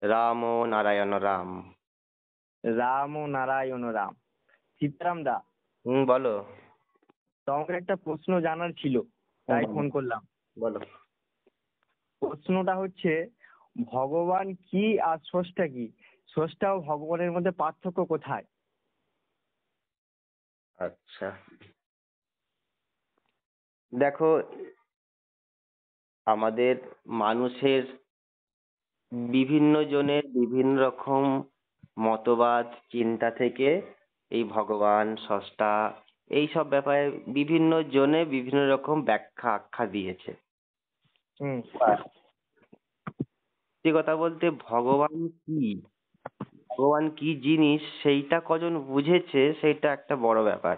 রাম ও নারায়ণ রাম। রাম ও নারায়ণ রাম। সীতারাম দা, বলো। তোমাকে একটা প্রশ্ন জানার ছিল, তাই বলো ফোন করলাম। বলো। প্রশ্নটা হচ্ছে, ভগবান কি আর স্রষ্টা কি? স্রষ্টা ও ভগবানের মধ্যে পার্থক্য কোথায়? আচ্ছা, দেখো, আমাদের মানুষের বিভিন্ন জনের বিভিন্ন রকম মতবাদ চিন্তা থেকে এই ভগবান স্রষ্টা এইসব ব্যাপারে বিভিন্ন জনে বিভিন্ন রকম ব্যাখ্যা আখ্যা দিয়েছে। হুম। সত্যি কথা বলতে, ভগবান কি, ভগবান কি জিনিস সেইটা কজন বুঝেছে সেইটা একটা বড় ব্যাপার।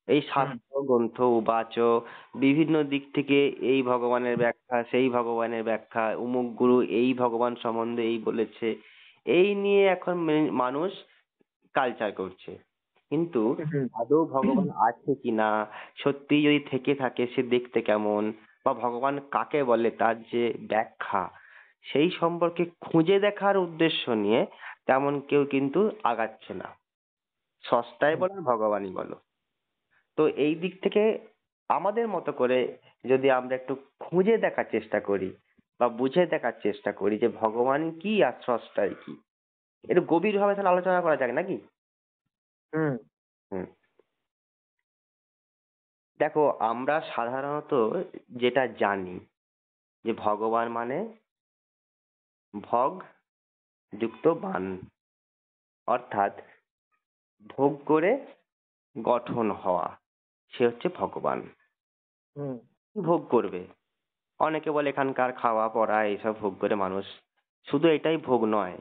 এই হুম। শাস্ত্র গ্রন্থ উবাচ বিভিন্ন দিক থেকে এই ভগবানের ব্যাখ্যা, সেই ভগবানের ব্যাখ্যা, অমুক গুরু এই ভগবান সম্বন্ধে এই বলেছে, এই নিয়ে এখন মানুষ কালচার করছে। কিন্তু আদৌ ভগবান আছে কিনা, সত্যি যদি থেকে থাকে সে দেখতে কেমন, বা ভগবান কাকে বলে তার যে ব্যাখ্যা, সেই সম্পর্কে খুঁজে দেখার উদ্দেশ্য নিয়ে তেমন কেউ কিন্তু আগাচ্ছে না। সস্তায় বলো আর ভগবানই বলো। তো এই দিক থেকে আমাদের মতো করে যদি আমরা একটু খুঁজে দেখার চেষ্টা করি বা বুঝে দেখার চেষ্টা করি যে ভগবান কি আর স্রষ্টাই কি, একটু গভীরভাবে তাহলে আলোচনা করা যাক নাকি? হুম। হুম। দেখো, আমরা সাধারণত যেটা জানি যে ভগবান মানে ভগ যুক্ত বান, অর্থাৎ ভোগ করে গঠন হওয়া, সে হচ্ছে ভগবান। হুম। কি ভোগ করবে? অনেকে বলে এখানকার খাওয়া পড়া এইসব ভোগ করে মানুষ। শুধু এটাই ভোগ নয়,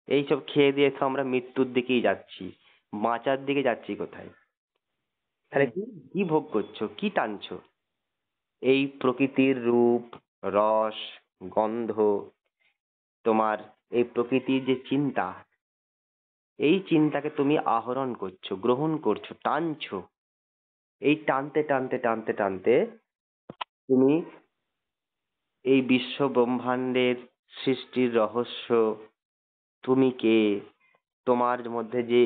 এইসব খেয়ে দিয়ে তো আমরা মৃত্যুর দিকেই যাচ্ছি, বাঁচার দিকে যাচ্ছি কোথায়? তাহলে হুম। কি কি ভোগ করছো, কি টানছো? এই প্রকৃতির রূপ, রস, গন্ধ, তোমার এই প্রকৃতির যে চিন্তা, এই চিন্তাকে তুমি আহরণ করছো, গ্রহণ করছো, টানছো। এই টানতে টানতে টানতে টানতে তুমি এই বিশ্ব ব্রহ্মাণ্ডের সৃষ্টির রহস্য, তুমি কে, তোমার মধ্যে যে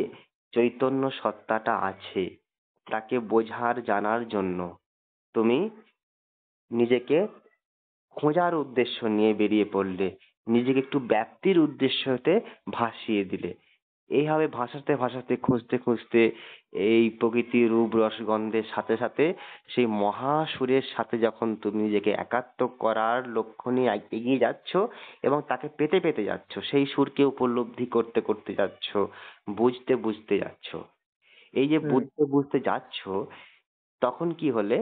চৈতন্য সত্তাটা আছে তাকে বোঝার জানার জন্য তুমি নিজেকে খোঁজার উদ্দেশ্য নিয়ে বেরিয়ে পড়লে, নিজেকে একটু ব্যাপ্তির উদ্দেশ্যতে ভাসিয়ে দিলে। এইভাবে ভাসাতে ভাসাতে খুঁজতে খুঁজতে এই প্রকৃতির রূপ রসগন্ধের সাথে সাথে সেই মহাসুরের সাথে যখন তুমি নিজেকে একাত্ম করার লক্ষ্য নিয়ে এগিয়ে যাচ্ছ এবং তাকে পেতে পেতে যাচ্ছ, সেই সুরকে উপলব্ধি করতে করতে যাচ্ছ, বুঝতে বুঝতে যাচ্ছ, এই যে হুম। বুঝতে বুঝতে যাচ্ছ, তখন কি হলে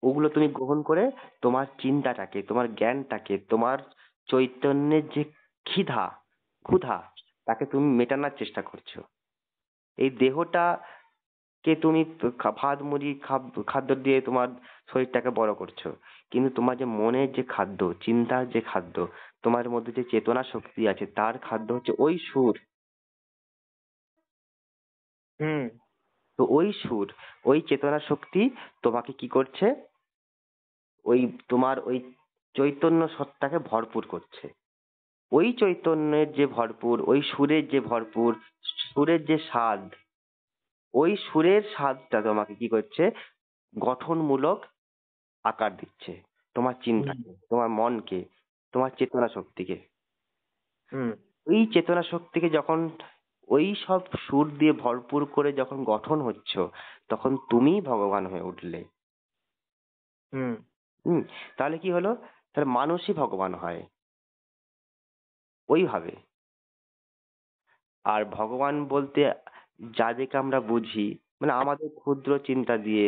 ওগুলো তুমি গ্রহণ করে তোমার চিন্তাটাকে, তোমার জ্ঞানটাকে, তোমার চৈতন্যের যে ক্ষিধা, ক্ষুধা, তাকে তুমি মেটানোর চেষ্টা করছো। এই দেহটাকে তুমি ভাত মুড়ি খাদ্য দিয়ে তোমার শরীরটাকে বড় করছো, কিন্তু তোমার যে মনের যে খাদ্য, চিন্তার যে খাদ্য, তোমার মধ্যে যে চেতনা শক্তি আছে তার খাদ্য হচ্ছে ওই সুর। হুম। তো ওই সুর, ওই চেতনা শক্তি তোমাকে কি করছে? ওই তোমার ওই চৈতন্য সত্তাকে ভরপুর করছে। ওই চৈতন্যের যে ভরপুর, ওই সুরের যে ভরপুর, সুরের যে স্বাদ, ওই সুরের স্বাদটা তোমাকে কি করছে? গঠনমূলক আকার দিচ্ছে তোমার হুম। চিন্তাকে, তোমার মনকে, তোমার চেতনা শক্তিকে। হুম। ওই চেতনা শক্তিকে যখন ওই সব সুর দিয়ে ভরপুর করে যখন গঠন হচ্ছ, তখন তুমিই ভগবান হয়ে উঠলে। হুম। হুম। তাহলে কি হলো? তাহলে মানুষই ভগবান হয় ওইভাবে। আর ভগবান বলতে যাদেরকে আমরা বুঝি, মানে আমাদের ক্ষুদ্র চিন্তা দিয়ে,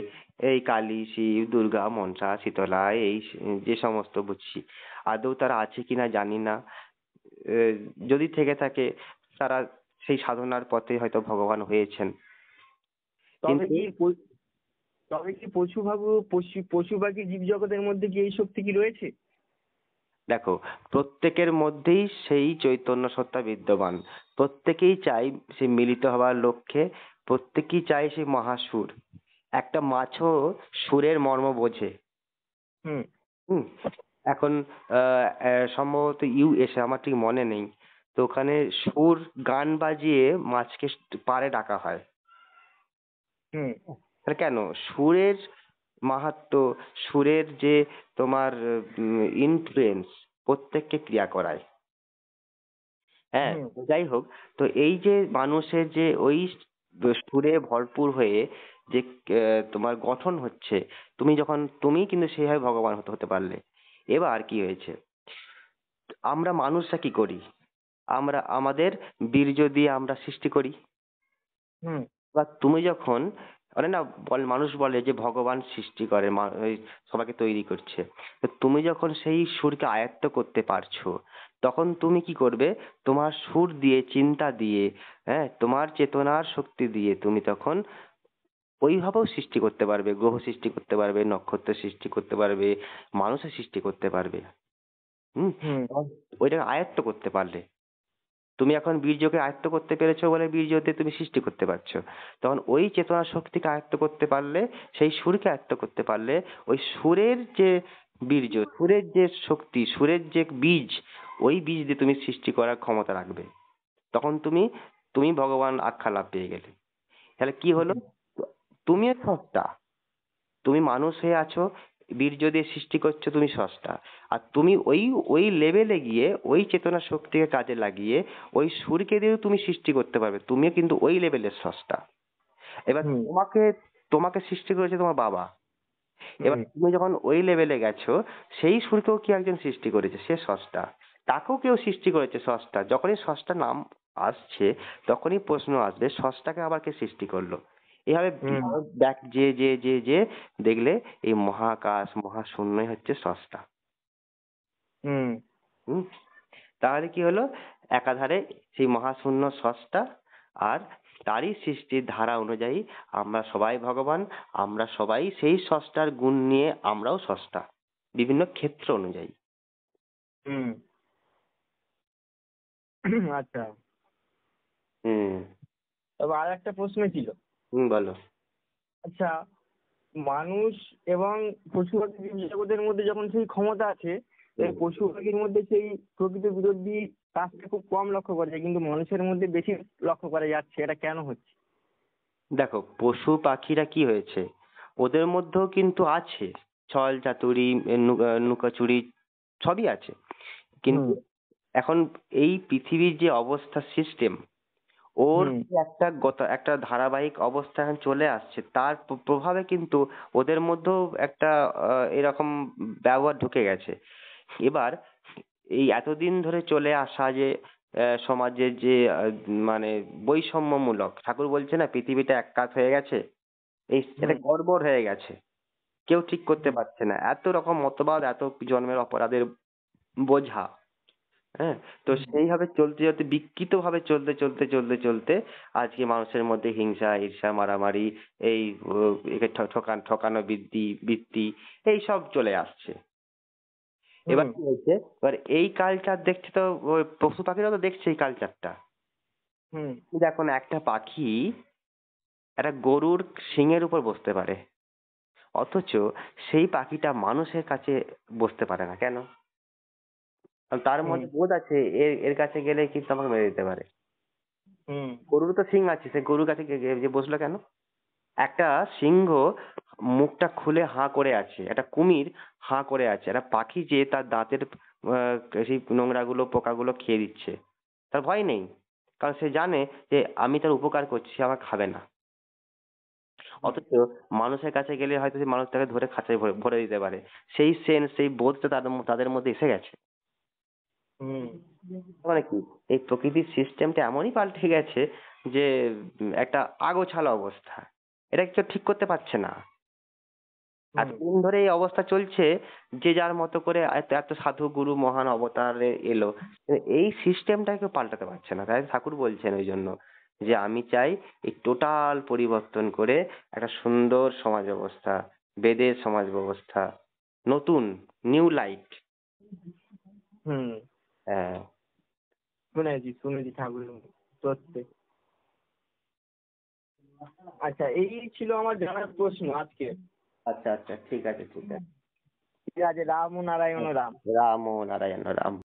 এই কালী, শিব, দুর্গা, মনসা, শীতলা, এই যে সমস্ত বুঝছি, আদৌ তারা আছে কিনা জানি না। এ, যদি থেকে থাকে তারা সেই সাধনার পথে হয়তো ভগবান হয়েছেন। তবে কিন্তু কি তবে কি পশু পাখি জীবজগতের মধ্যে কি এই শক্তি কি রয়েছে? দেখো, প্রত্যেকের মধ্যেই সেই চৈতন্য সত্তা বিদ্যমান। প্রত্যেকেই চাই সেই মিলিত হওয়ার লক্ষ্যে, প্রত্যেকেই চাই সেই মহাসুর। একটা মাছও সুরের মর্ম বোঝে। হুম। হুম। এখন সম্ভবত ইউএসএ, আমার ঠিক মনে নেই, তো ওখানে সুর গান বাজিয়ে মাছকে পাড়ে ডাকা হয়। হুম তাহলে কেন? সুরের মাহাত্ম্য, সুরের যে তোমার ইনফ্লুয়েন্স প্রত্যেককে ক্রিয়া করায়। হ্যাঁ, হুম তো যাই হোক, তো এই যে মানুষের যে ওই সুরে ভরপুর হয়ে যে তোমার গঠন হচ্ছে, তুমি কিন্তু সেইভাবে ভগবান হতে হতে পারলে। এবার কি হয়েছে, আমরা মানুষরা কি করি, আমরা আমাদের বীর্য দিয়ে আমরা সৃষ্টি করি। হুম বা তুমি যখন, আরে না, মানুষ বলে যে ভগবান সৃষ্টি করে, এই সবাইকে তৈরি করছে, তো তুমি যখন সেই সুরকে আয়ত্ত করতে পারছো, তখন তুমি কি করবে, তোমার সুর দিয়ে, চিন্তা দিয়ে, হ্যাঁ, তোমার চেতনার শক্তি দিয়ে তুমি তখন ওইভাবেও সৃষ্টি করতে পারবে, গ্রহ সৃষ্টি করতে পারবে, নক্ষত্র সৃষ্টি করতে পারবে, মানুষের সৃষ্টি করতে পারবে। হুম। হুম তখন ওইটাকে আয়ত্ত করতে পারলে, তুমি এখন বীর্যকে আয়ত্ত করতে পেরেছো বলে বীর্য দিয়ে তুমি সৃষ্টি করতে পারছো। তখন ওই চেতনা শক্তিকে আয়ত্ত করতে পারলে, সেই সুরকে আয়ত্ত করতে পারলে, ওই সুরের যে বীর্য, সুরের যে শক্তি, সুরের যে বীজ, ওই বীজ দিয়ে তুমি সৃষ্টি করার ক্ষমতা রাখবে। তখন তুমি তুমি ভগবান আখ্যা লাভ পেয়ে গেলে। তাহলে কি হলো, হুম তুমিও স্রষ্টা, তুমি মানুষ হয়ে আছো, বীর্য দিয়ে সৃষ্টি করছো, তুমি স্রষ্টা। আর তুমি ওই ওই লেভেলে গিয়ে ওই চেতনা শক্তিকে কাজে লাগিয়ে ওই সুরকে দিয়েও তুমি সৃষ্টি করতে পারবে, তুমিও কিন্তু ওই লেভেলের স্রষ্টা। এবার হুম তোমাকে তোমাকে সৃষ্টি করেছে তোমার বাবা। এবার হুম তুমি যখন ওই লেভেলে গেছো, সেই সুরকেও কি একজন সৃষ্টি করেছে, সে স্রষ্টা। তাকেও কেউ সৃষ্টি করেছে, স্রষ্টা। যখনই স্রষ্টা নাম আসছে, তখনই প্রশ্ন আসবে স্রষ্টাকে আবার কে সৃষ্টি করলো। এভাবে হুম দেখ, যে দেখলে এই মহাকাশ মহাশূন্যই হচ্ছে স্রষ্টা। হুম হুম। তাহলে কি হলো, একাধারে সেই মহাশূন্য স্রষ্টা, আর তারই সৃষ্টির ধারা অনুযায়ী আমরা সবাই ভগবান, আমরা সবাই সেই স্রষ্টার গুণ নিয়ে আমরাও স্রষ্টা, বিভিন্ন ক্ষেত্র অনুযায়ী। হুম আচ্ছা, হুম। তবে আর একটা প্রশ্ন ছিল। হুম, বলো। আচ্ছা, মানুষ এবং পশু পাখি জগতের মধ্যে যখন সেই ক্ষমতা আছে, এই হুম। পশু পাখির মধ্যে সেই প্রকৃত বিরোধী কাজটা খুব কম লক্ষ্য করা যায়, কিন্তু মানুষের মধ্যে বেশি লক্ষ্য করা যাচ্ছে, এটা কেন হচ্ছে? দেখো, পশু পাখিরা কি হয়েছে, ওদের মধ্যেও কিন্তু আছে ছল চাতুরি, লুকোচুরি, সবই আছে। কিন্তু হুম এখন এই পৃথিবীর যে অবস্থা, সিস্টেম, ওর হুম যে একটা ধারাবাহিক অবস্থা এখন চলে আসছে, তার প্রভাবে কিন্তু ওদের মধ্যেও একটা এরকম ব্যবহার ঢুকে গেছে। এবার এই এতদিন ধরে চলে আসা যে সমাজের যে মানে বৈষম্যমূলক, ঠাকুর বলছে না পৃথিবীটা এক কাত হয়ে গেছে, এই এটা হুম গড়বড় হয়ে গেছে, কেউ ঠিক করতে হুম পারছে না, এত রকম মতবাদ, এত জন্মের অপরাধের বোঝা। হ্যাঁ, তো হুম সেইভাবে চলতে চলতে, বিকৃত ভাবে চলতে চলতে চলতে চলতে আজকে মানুষের মধ্যে হিংসা, ঈর্ষা, মারামারি, এই একে ঠকানো, বৃত্তি, এই সব চলে আসছে। এবার হুম কি হয়েছে, এবার এই কালচার দেখছে তো ওই পশু পাখিরাও তো দেখছে এই কালচারটা। হুম দেখো না, একটা পাখি একটা গরুর শিঙের উপর বসতে পারে, অথচ সেই পাখিটা মানুষের কাছে বসতে পারে না, কেন? কারণ তার হুম মধ্যে বোধ আছে, এর এর কাছে গেলে কিন্তু আমাকে মেরে দিতে পারে। হুম গরুর তো শিং আছে, সে গরুর কাছে যে বসলো কেন? একটা সিংহ মুখটা খুলে হাঁ করে আছে, একটা কুমির হাঁ করে আছে, একটা পাখি যে তার দাঁতের সেই নোংরাগুলো, পোকাগুলো খেয়ে দিচ্ছে, তার ভয় নেই, কারণ সে জানে যে আমি তার উপকার করছি, সে আমাকে খাবে না। অথচ মানুষের কাছে গেলে হয়তো সেই মানুষ তাকে ধরে খাঁচায় ভরে ভরে দিতে পারে। সেই সেন্স, সেই বোধটা তাদের মধ্যে এসে গেছে। হুম মানে কি, এই প্রকৃতির সিস্টেমটা এমনই পাল্টে গেছে যে একটা আগোছালো অবস্থা, এটা কেউ ঠিক করতে পারছে না। হুম এতদিন ধরে এই অবস্থা চলছে, যে যার মতো করে এত এত সাধু গুরু মহান অবতারে এলো, এই সিস্টেমটাকে কেউ পাল্টাতে পারছে না। তাই ঠাকুর বলছেন ওই জন্য যে আমি চাই এই টোটাল পরিবর্তন করে একটা সুন্দর সমাজ ব্যবস্থা, বেদের সমাজ ব্যবস্থা, নতুন, নিউ লাইট। হুম হ্যাঁ। শুনেছি শুনেছি ঠাকুরের মুখে, সত্যি। আচ্ছা, এই ছিল আমার জানার প্রশ্ন আজকে। আচ্ছা, আচ্ছা, ঠিক আছে, ঠিক আছে। ঠিক আছে, রাম ও নারায়ণ রাম। রাম ও নারায়ণ রাম।